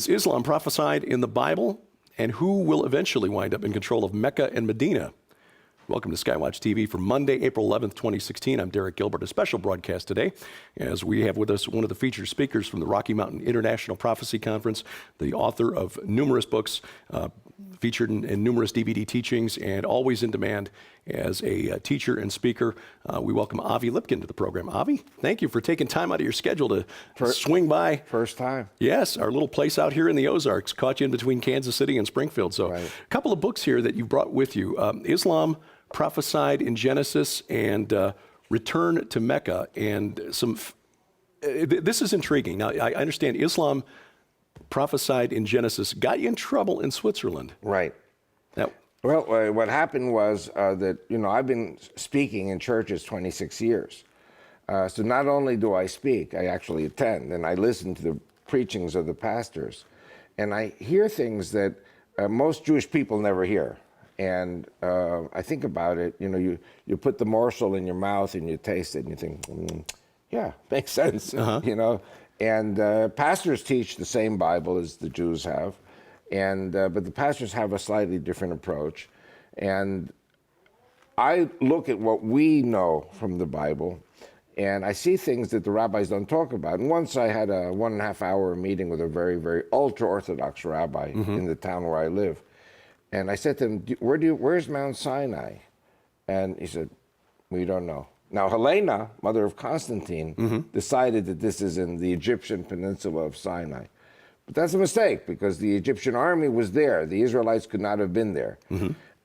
Is Islam prophesied in the Bible? And who will eventually wind up in control of Mecca and Medina? Welcome to SkyWatch TV for Monday, April 11th, 2016. I'm Derek Gilbert. A special broadcast today as we have with us one of the featured speakers from the Rocky Mountain International Prophecy Conference, the author of numerous books, featured in numerous DVD teachings, and always in demand as a teacher and speaker. We welcome Avi Lipkin to the program. Avi, thank you for taking time out of your schedule to swing by. First time. Yes, our little place out here in the Ozarks, caught you in between Kansas City and Springfield. So Right. a couple of books here that you brought with you. Islam prophesied in Genesis and Return to Mecca. And this is intriguing. Now, I understand Islam prophesied in Genesis got you in trouble in Switzerland. Right. Now, Well, what happened was that, I've been speaking in churches 26 years. So not only do I speak, I actually attend, and I listen to the preachings of the pastors. And I hear things that most Jewish people never hear. And I think about it, you put the morsel in your mouth and you taste it and you think, yeah, makes sense, And pastors teach the same Bible as the Jews have. But the pastors have a slightly different approach. And I look at what we know from the Bible, and I see things that the rabbis don't talk about. And once I had a 1.5 hour meeting with a very, very ultra-Orthodox rabbi in the town where I live. And I said to him, where's Mount Sinai? And he said, we don't know. Now, Helena, mother of Constantine, decided that this is in the Egyptian peninsula of Sinai. But that's a mistake, because the Egyptian army was there. The Israelites could not have been there.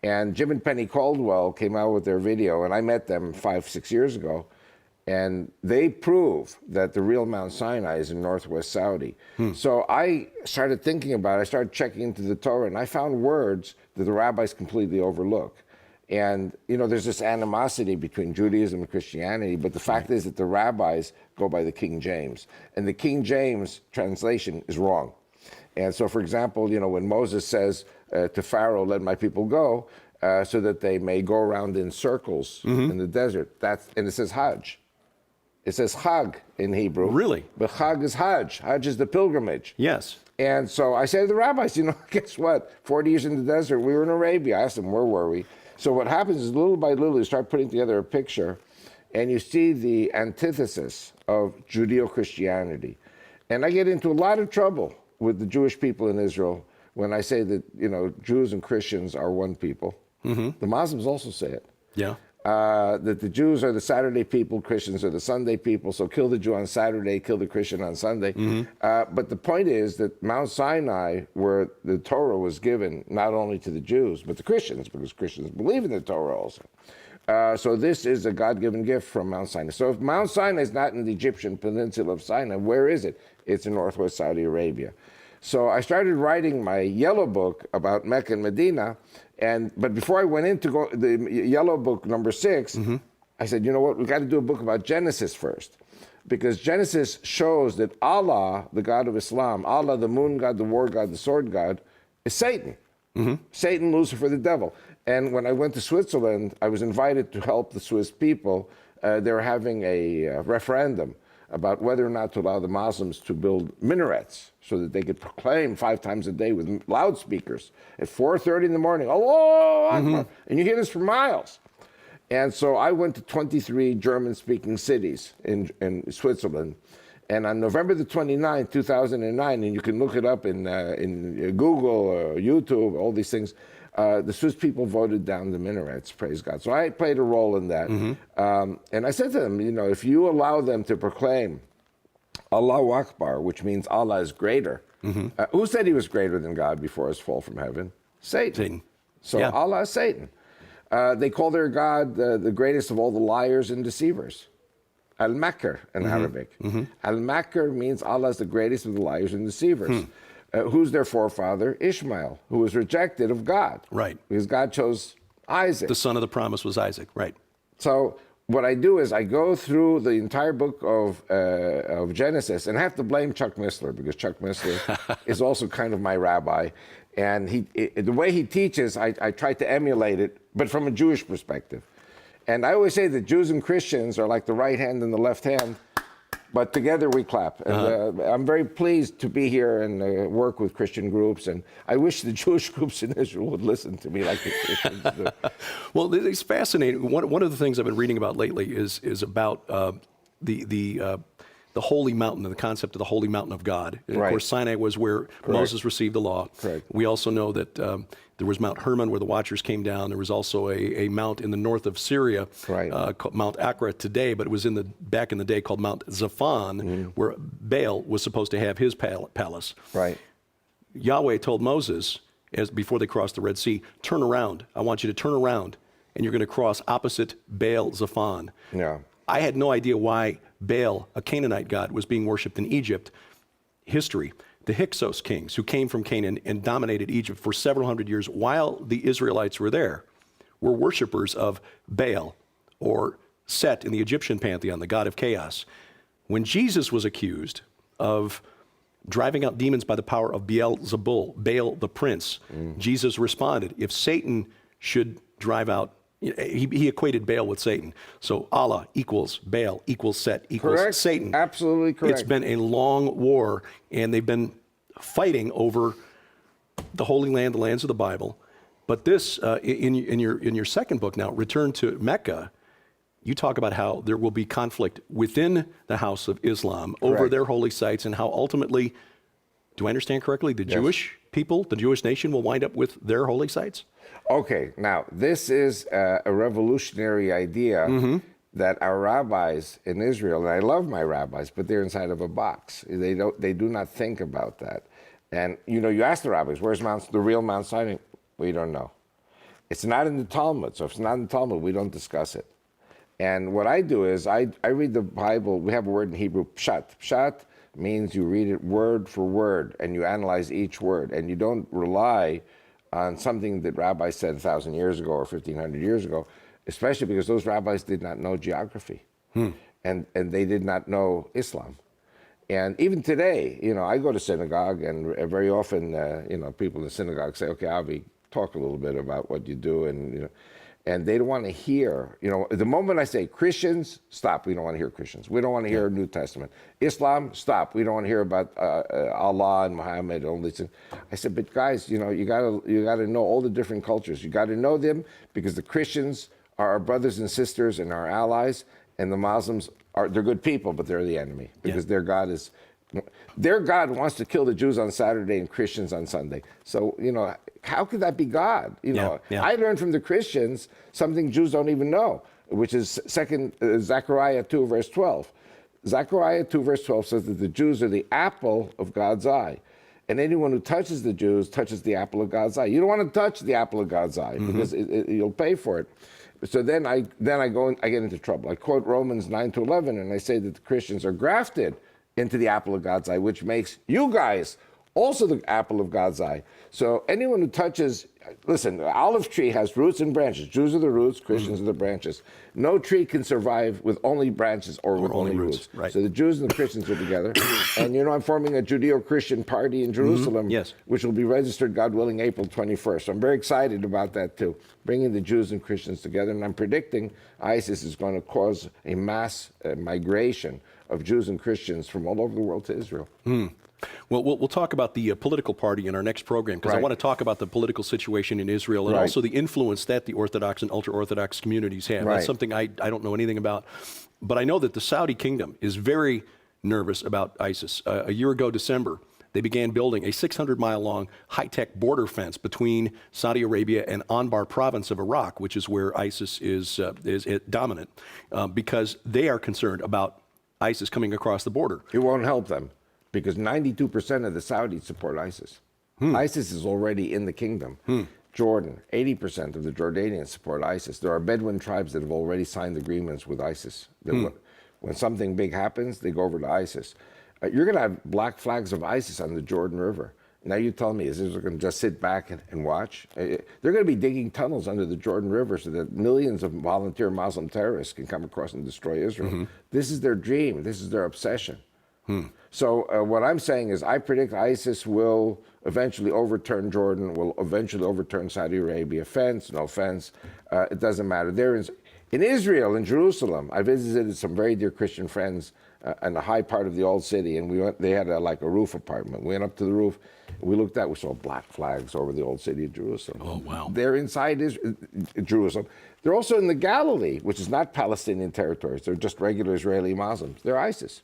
And Jim and Penny Caldwell came out with their video, and I met them 5-6 years ago, and they prove that the real Mount Sinai is in northwest Saudi. So I started thinking about it. I started checking into the Torah, and I found words that the rabbis completely overlook. And, there's this animosity between Judaism and Christianity, but the fact is that the rabbis go by the King James. And the King James translation is wrong. And so, for example, when Moses says to Pharaoh, let my people go, so that they may go around in circles in the desert, and it says Hajj. It says Chag in Hebrew. Really? But Chag is Hajj. Hajj is the pilgrimage. yes. And so I said to the rabbis, guess what? 40 years in the desert, we were in Arabia. I asked them, where were we? So what happens is little by little, you start putting together a picture, and you see the antithesis of Judeo-Christianity. And I get into a lot of trouble with the Jewish people in Israel when I say that, Jews and Christians are one people. The Muslims also say it. Yeah. That the Jews are the Saturday people, Christians are the Sunday people, so kill the Jew on Saturday, kill the Christian on Sunday. But the point is that Mount Sinai, where the Torah was given not only to the Jews, but the Christians, because Christians believe in the Torah also. So this is a God-given gift from Mount Sinai. So if Mount Sinai is not in the Egyptian peninsula of Sinai, where is it? It's in northwest Saudi Arabia. So I started writing my yellow book about Mecca and Medina, but before I went into the yellow book number 6, I said, you know what, we've got to do a book about Genesis first. Because Genesis shows that Allah, the God of Islam, Allah, the moon god, the war god, the sword god, is Satan. Satan, Lucifer, the devil. And when I went to Switzerland, I was invited to help the Swiss people. They were having a referendum about whether or not to allow the Muslims to build minarets so that they could proclaim 5 times a day with loudspeakers at 4:30 in the morning, Allahu Akbar, and you hear this for miles. And so I went to 23 German-speaking cities in Switzerland. And on November the 29th, 2009, and you can look it up in Google or YouTube, all these things, the Swiss people voted down the minarets, praise God. So I played a role in that. And I said to them, if you allow them to proclaim Allahu Akbar, which means Allah is greater, who said he was greater than God before his fall from heaven? Satan. So Yeah. Allah is Satan. They call their God the greatest of all the liars and deceivers. Al-Makr in Arabic. Al-Makr means Allah is the greatest of the liars and deceivers. Who's their forefather? Ishmael, who was rejected of God. Right. Because God chose Isaac. The son of the promise was Isaac. Right. So what I do is I go through the entire book of Genesis, and I have to blame Chuck Missler, because Chuck Missler is also kind of my rabbi. And the way he teaches, I try to emulate it, but from a Jewish perspective. And I always say that Jews and Christians are like the right hand and the left hand. But together we clap. And I'm very pleased to be here and work with Christian groups. And I wish the Jewish groups in Israel would listen to me like the Christians do. Well, it's fascinating. One of the things I've been reading about lately is about the holy mountain, and the concept of the holy mountain of God. And of course, Sinai was where Moses received the law. We also know that there was Mount Hermon where the Watchers came down. There was also a mount in the north of Syria, called Mount Akra today, but it was back in the day called Mount Zaphon, where Baal was supposed to have his palace. Yahweh told Moses, before they crossed the Red Sea, turn around. I want you to turn around, and you're going to cross opposite Baal Zaphon. I had no idea why Baal, a Canaanite god, was being worshipped in Egypt. History: the Hyksos kings, who came from Canaan and dominated Egypt for several hundred years while the Israelites were there, were worshipers of Baal, or Set in the Egyptian pantheon, the god of chaos. When Jesus was accused of driving out demons by the power of Beelzebul, Baal the prince, Jesus responded, if Satan should drive out, he equated Baal with Satan. So Allah equals Baal equals Set equals Satan. Absolutely correct. It's been a long war, and they've been fighting over the Holy Land, the lands of the Bible. But this, in your second book now, Return to Mecca, you talk about how there will be conflict within the House of Islam over their holy sites, and how ultimately, do I understand correctly, the Jewish people, the Jewish nation, will wind up with their holy sites? Okay, now this is a revolutionary idea that our rabbis in Israel, and I love my rabbis, but they're inside of a box. They do not think about that. And you ask the rabbis, where's the real Mount Sinai? We don't know. It's not in the Talmud, so if it's not in the Talmud, we don't discuss it. And what I do is I read the Bible. We have a word in Hebrew, pshat. Pshat means you read it word for word, and you analyze each word, and you don't rely on something that rabbis said 1,000 years ago or 1,500 years ago, especially because those rabbis did not know geography, and they did not know Islam. And even today, I go to synagogue, and very often, people in the synagogue say, okay, Avi, talk a little bit about what you do, and they don't want to hear, the moment I say Christians, stop, we don't want to hear Christians. We don't want to hear New Testament. Islam, stop, we don't want to hear about Allah and Muhammad and all these things. I said, but guys, you gotta know all the different cultures. You gotta know them, because the Christians are our brothers and sisters and our allies, and the Muslims they're good people, but they're the enemy, because their God wants to kill the Jews on Saturday and Christians on Sunday. So, how could that be God? I learned from the Christians something Jews don't even know, which is Zechariah 2, verse 12. Zechariah 2, verse 12 says that the Jews are the apple of God's eye. And anyone who touches the Jews touches the apple of God's eye. You don't want to touch the apple of God's eye, because you'll pay for it. So then I get into trouble. I quote Romans 9-11, and I say that the Christians are grafted into the apple of God's eye, which makes you guys also the apple of God's eye. So anyone who touches, listen, the olive tree has roots and branches. Jews are the roots, Christians are the branches. No tree can survive with only branches or with only roots. So the Jews and the Christians are together. And I'm forming a Judeo-Christian party in Jerusalem, which will be registered, God willing, April 21st. So I'm very excited about that too, bringing the Jews and Christians together. And I'm predicting ISIS is going to cause a mass migration of Jews and Christians from all over the world to Israel. Well, we'll talk about the political party in our next program, because I want to talk about the political situation in Israel, and also the influence that the Orthodox and ultra-Orthodox communities have. That's something I don't know anything about. But I know that the Saudi kingdom is very nervous about ISIS. A year ago, December, they began building a 600-mile-long high-tech border fence between Saudi Arabia and Anbar province of Iraq, which is where ISIS is dominant, because they are concerned about ISIS coming across the border. It won't help them, because 92% of the Saudis support ISIS. ISIS is already in the kingdom. Jordan, 80% of the Jordanians support ISIS. There are Bedouin tribes that have already signed agreements with ISIS. When something big happens, they go over to ISIS. You're going to have black flags of ISIS on the Jordan River. Now you tell me, is Israel going to just sit back and watch? They're going to be digging tunnels under the Jordan River so that millions of volunteer Muslim terrorists can come across and destroy Israel. This is their dream. This is their obsession. So what I'm saying is I predict ISIS will eventually overturn Jordan, will eventually overturn Saudi Arabia. Fence, no fence, it doesn't matter. They're in Israel, in Jerusalem, I visited some very dear Christian friends in the high part of the old city, and we went. They had like a roof apartment. We went up to the roof. We looked out. We saw black flags over the old city of Jerusalem. Oh, wow. They're inside Jerusalem. They're also in the Galilee, which is not Palestinian territories. They're just regular Israeli Muslims. They're ISIS.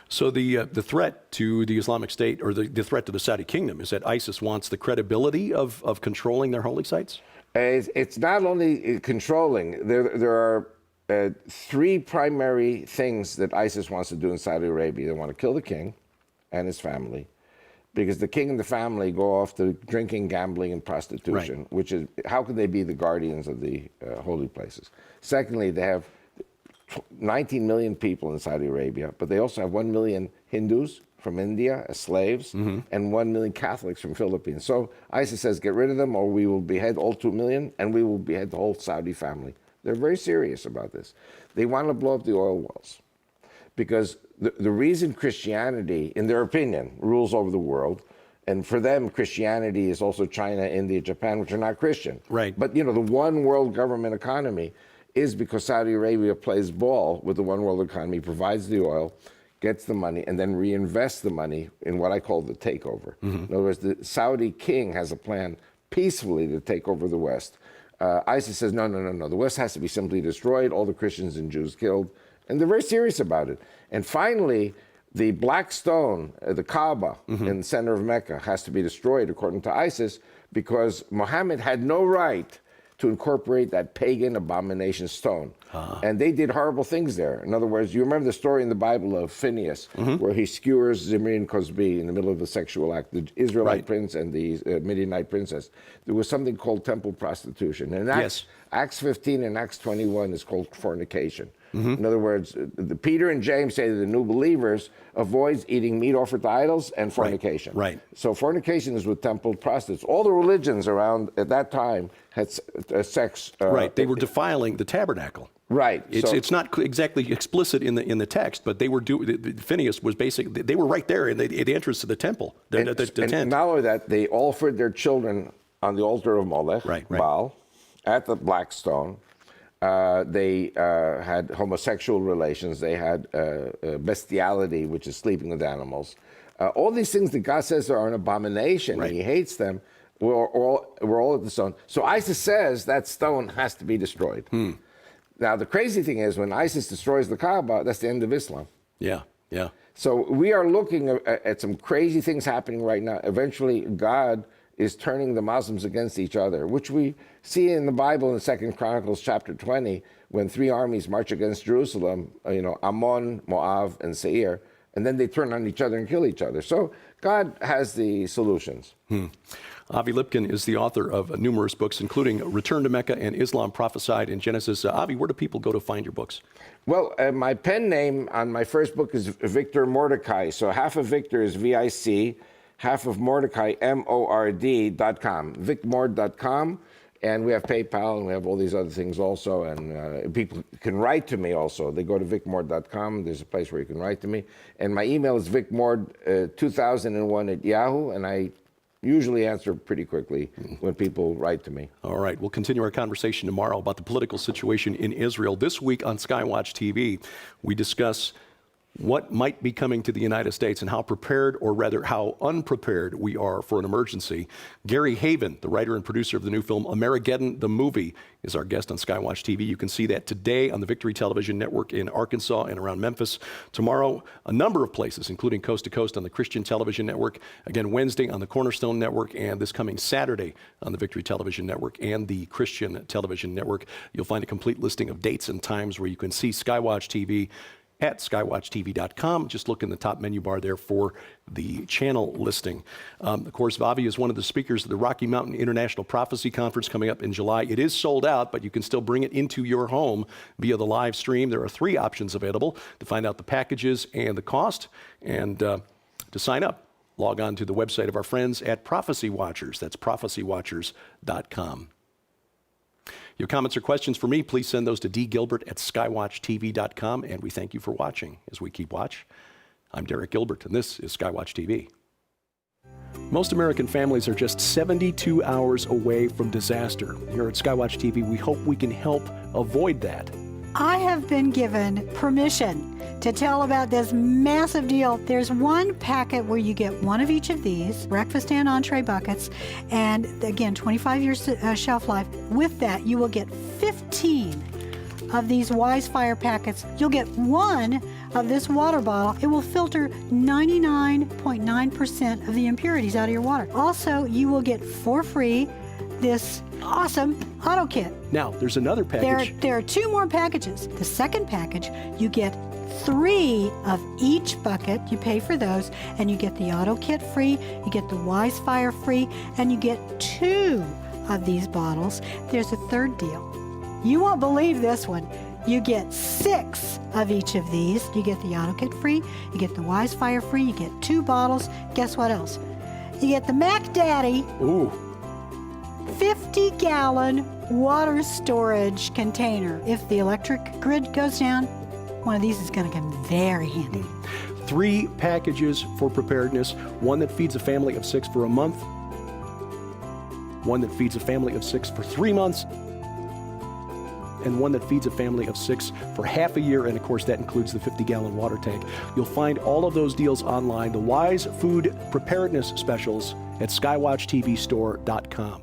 So the threat to the Islamic State, or the threat to the Saudi kingdom, is that ISIS wants the credibility of controlling their holy sites? It's not only controlling. There are three primary things that ISIS wants to do in Saudi Arabia. They want to kill the king and his family, because the king and the family go off to drinking, gambling, and prostitution, right. which is, how can they be the guardians of the holy places? Secondly, they have 19 million people in Saudi Arabia, but they also have 1 million Hindus from India as slaves, and 1 million Catholics from Philippines. So ISIS says, get rid of them or we will behead all 2 million, and we will behead the whole Saudi family. They're very serious about this. They want to blow up the oil wells, because the reason Christianity, in their opinion, rules over the world, and for them, Christianity is also China, India, Japan, which are not Christian. Right. But, the one world government economy is because Saudi Arabia plays ball with the one world economy, provides the oil, gets the money, and then reinvests the money in what I call the takeover. In other words, the Saudi king has a plan peacefully to take over the West. ISIS says, no. The West has to be simply destroyed, all the Christians and Jews killed. And they're very serious about it. And finally, the black stone, the Kaaba in the center of Mecca, has to be destroyed, according to ISIS, because Muhammad had no right to incorporate that pagan abomination stone. And they did horrible things there. In other words, you remember the story in the Bible of Phineas, where he skewers Zimri and Cosby in the middle of a sexual act, the Israelite prince and the Midianite princess. There was something called temple prostitution. And Acts 15 and Acts 21 is called fornication. In other words, Peter and James say to the new believers, avoids eating meat offered to idols and fornication. Right. So fornication is with temple prostitutes. All the religions around at that time had sex. Right. They were defiling the tabernacle. Right. It's not exactly explicit in the text, but they were Phineas was basically, they were right there in the entrance to the temple, the tent. And not only that, they offered their children on the altar of Molech, Baal, at the black stone. They had homosexual relations. They had bestiality, which is sleeping with animals. All these things that God says are an abomination, and he hates them, were all at the stone. So ISIS says that stone has to be destroyed. Now, the crazy thing is, when ISIS destroys the Kaaba, that's the end of Islam. Yeah. So we are looking at some crazy things happening right now. Eventually, God is turning the Muslims against each other, which we see in the Bible in 2 Chronicles chapter 20, when 3 armies march against Jerusalem, Ammon, Moab, and Seir, and then they turn on each other and kill each other. So God has the solutions. Avi Lipkin is the author of numerous books, including Return to Mecca and Islam Prophesied in Genesis. Avi, where do people go to find your books? Well, my pen name on my first book is Victor Mordecai. So half of Victor is V-I-C, half of Mordecai, M-O-R-D.com, vicmord.com. And we have PayPal, and we have all these other things also. And people can write to me also. They go to vicmord.com. There's a place where you can write to me. And my email is vicmord2001 at Yahoo. And I usually answer pretty quickly when people write to me. All right. We'll continue our conversation tomorrow about the political situation in Israel. This week on SkyWatch TV, we discuss what might be coming to the United States and how prepared, or rather how unprepared, we are for an emergency. Gary Haven, the writer and producer of the new film Amerigeddon the Movie, is our guest on SkyWatch TV. You can see that today on the Victory Television Network in Arkansas and around Memphis. Tomorrow, a number of places, including Coast to Coast on the Christian Television Network. Again, Wednesday on the Cornerstone Network, and this coming Saturday on the Victory Television Network and the Christian Television Network. You'll find a complete listing of dates and times where you can see SkyWatch TV at skywatchtv.com. Just look in the top menu bar there for the channel listing. Of course, Avi is one of the speakers of the Rocky Mountain International Prophecy Conference coming up in July. It is sold out, but you can still bring it into your home via the live stream. There are 3 options available to find out the packages and the cost. And to sign up, log on to the website of our friends at Prophecy Watchers. That's prophecywatchers.com. Your comments or questions for me, please send those to dgilbert@skywatchtv.com, and we thank you for watching. As we keep watch, I'm Derek Gilbert, and this is SkyWatch TV. Most American families are just 72 hours away from disaster. Here at SkyWatch TV, we hope we can help avoid that. I have been given permission to tell about this massive deal. There's one packet where you get one of each of these, breakfast and entree buckets, and again, 25 years shelf life. With that, you will get 15 of these Wise Fire packets. You'll get one of this water bottle. It will filter 99.9% of the impurities out of your water. Also, you will get for free this awesome auto kit. Now, there's another package. There are 2 more packages. The second package, you get 3 of each bucket. You pay for those, and you get the auto kit free, you get the Wise Fire free, and you get 2 of these bottles. There's a third deal. You won't believe this one. You get 6 of each of these. You get the auto kit free, you get the Wise Fire free, you get 2 bottles. Guess what else? You get the Mac Daddy Ooh. 50-gallon water storage container. If the electric grid goes down, one of these is going to come very handy. 3 packages for preparedness, one that feeds a family of 6 for a month, one that feeds a family of 6 for 3 months, and one that feeds a family of 6 for half a year, and of course that includes the 50-gallon water tank. You'll find all of those deals online, the Wise Food Preparedness Specials at SkyWatchTVstore.com.